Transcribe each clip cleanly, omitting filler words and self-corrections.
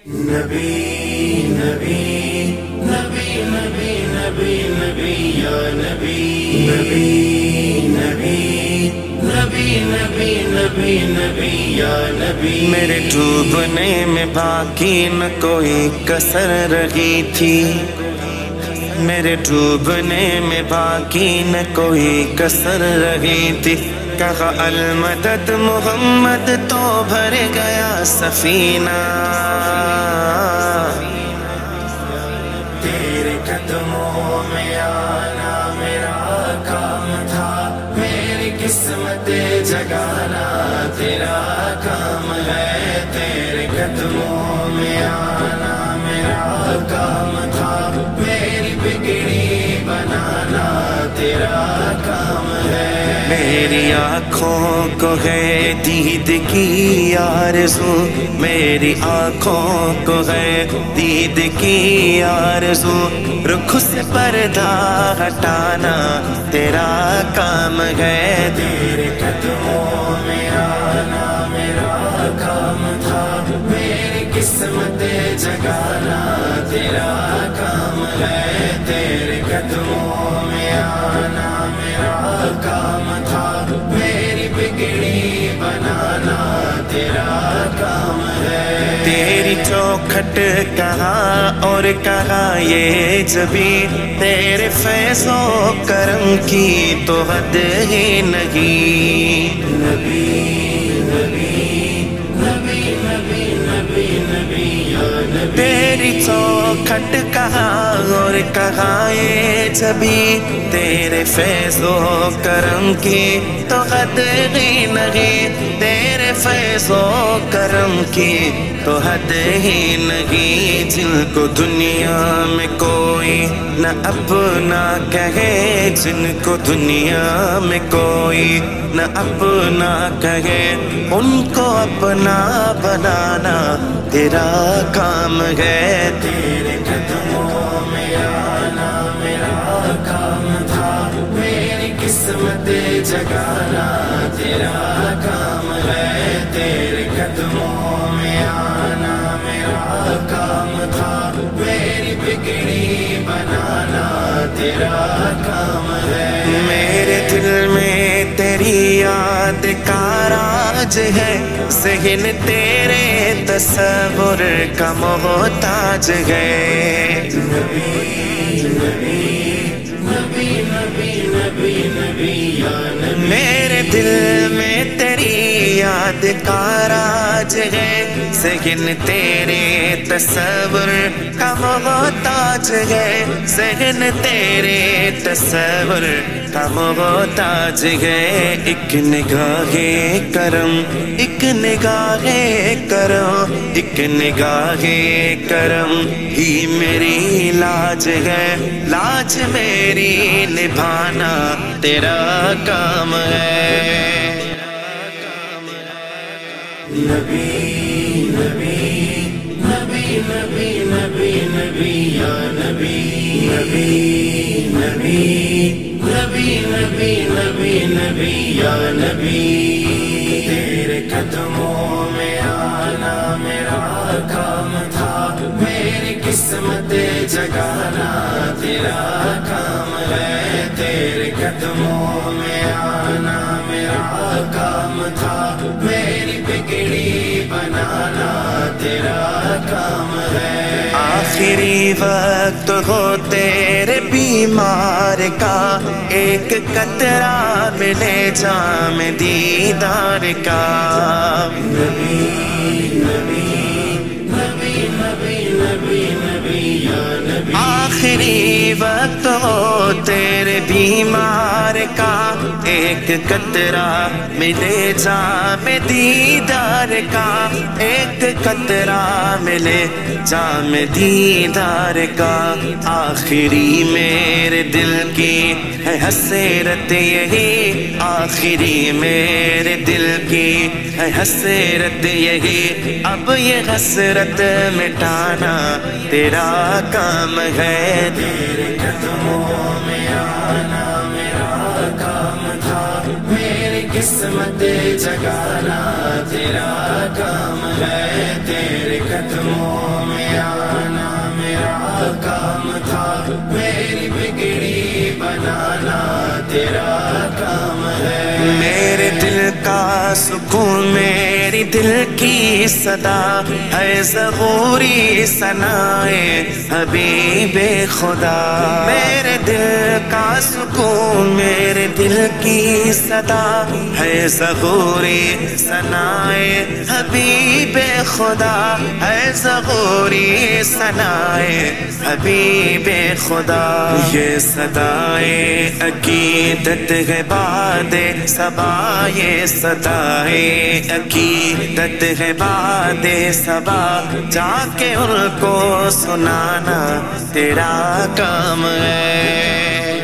نبی نبی نبی نبی نبی نبی یا نبی نبی نبی نبی نبی نبی نبی یا نبی میرے ڈوبنے میں باقی نہ کوئی کسر رہی تھی، میرے ڈوبنے میں باقی نہ کوئی کسر رہی تھی، کہا المدد محمد تو بھر گیا سفینہ، تیرے قدموں میں آنا میرا کام تھا، میری قسمت جگانا تیرا کام ہے، تیرے قدموں میں آنا میرا کام تھا، میری بگڑی بنانا تیرا کام ہے، میری آنکھوں کو ہے دید کی آرزو، میری آنکھوں کو ہے دید کی آرزو، رخ سے پردہ ہٹانا تیرا کام ہے، تیرے قدموں میں آنا میرا کام تھا، میری قسمت جگانا تیرا کام ہے، تیرے قدموں میں آنا میرا کام تھا، میری بگڑی بنانا تیرا کام ہے، تیری چوکھٹ کہاں اور کہاں یہ جبھی، تیرے فیض و کرم کی تو حد ہی نہیں، نبی نبی نبی نبی نبی نبی یا نبی تیری چوکھٹ کہاں اور کہاں یہ جبھی، تیرے فیض و کرم کی تو حد ہی نہیں، تیرے فیض و کرم کی تو حد ہی نہیں، جن کو دنیا میں کوئی نہ اپنا کہے، جن کو دنیا میں کوئی نہ اپنا کہے، ان کو اپنا بنانا تیرا کام ہے، تیرے قدموں میں آنا میرا کام تھا، میری قسمت جگانا تیرا کام ہے، تیرے قدموں میں آنا میرا کام تھا، میری بگڑی بنانا تیرا کام ہے، میرے دل میں تیری یاد کا راج ہے، ذہن تیرے تصور کا محتاج ہے، نبی نبی نبی نبی نبی نبی یا نبی میرے دل میں تیری یاد کا راج ہے، ذہن تیرے تصور کا محتاج ہے، ذہن تیرے تصور کا محتاج ہے، ایک نگاہ کرم ایک نگاہ کرم ایک نگاہ کرم ہی میری لاج ہے، لاج میری نبھانا تیرا کام ہے، نبی نبی نبی نبی نبی نبی یا نبی نبی نبی نبی نبی نبی نبی یا نبی تیرے قدموں میں آنا میرا کام تھا، میری قسمت جگانا تیرا کام ہے، تیرے قدموں میں آنا میرا کام تھا، میری بگڑی بنانا تیرا کام ہے، آخری وقت ہو تیرے بیمار کا، ایک قطرہ ملے جام دیدار کا، نبی نبی نبی نبی نبی نبی یا نبی آخری وقت ہو تیرے بیمار کا، ایک قطرہ ملے جام دیدار کا، ایک قطرہ ملے جام دیدار کا، آخری میرے دل کی ہے حسرت یہی، آخری میرے دل کی ہے حسرت یہی، اب یہ حسرت مٹانا تیرا کام ہے، تیرے قدموں میں آنا میرا کام تھا، میری قسمت جگانا تیرا کام ہے، تیرے قدموں میں آنا میرا کام تھا، میری بگڑی بنانا تیرا کام ہے۔ میرے دل کا سکون میری دل کی صدا ہے، ظہوری ثنائے حبیب خدا۔ میرے دل کا سکون میرے دل کی صدا ہے، ظہوری ثنائے حبیب خدا ہے، ظہوری ثنائے حبیب خدا۔ یہ صدائے عقیدت ہے باد صبا، یہ صدائے عقیدت ہے باد صبا، جا کے ان کو سنانا تیرا کام ہے۔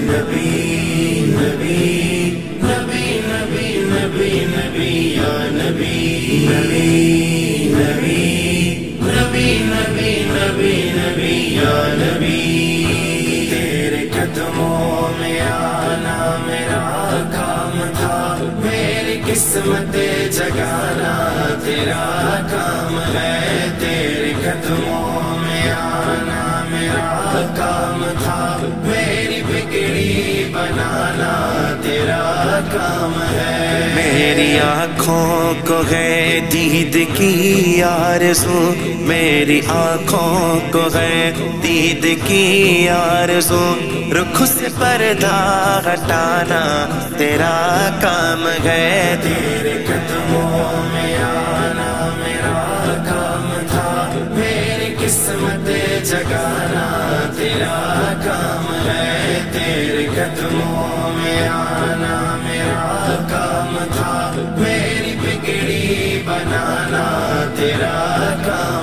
نبی نبی نبی نبی نبی نبی یا نبی نبی نبی نبی نبی نبی نبی یا نبی، تیرے قدموں میں آنا میرا کام تھا، میری قسمت جگانا تیرا کام ہے، تیرے قدموں میں آنا میرا کام تھا، میری بگڑی بنانا تیرا کام ہے۔ میری آنکھوں کو ہے دید کی آرزو، میری آنکھوں کو ہے دید کی آرزو، رخ سے پردہ ہٹانا تیرا کام ہے، تیرے قدموں میں آنا میرا کام تھا، میری قسمت جگانا تیرا کام ہے، تیرے قدموں میں آنا میرا کام تھا، میری بگڑی بنانا تیرا کام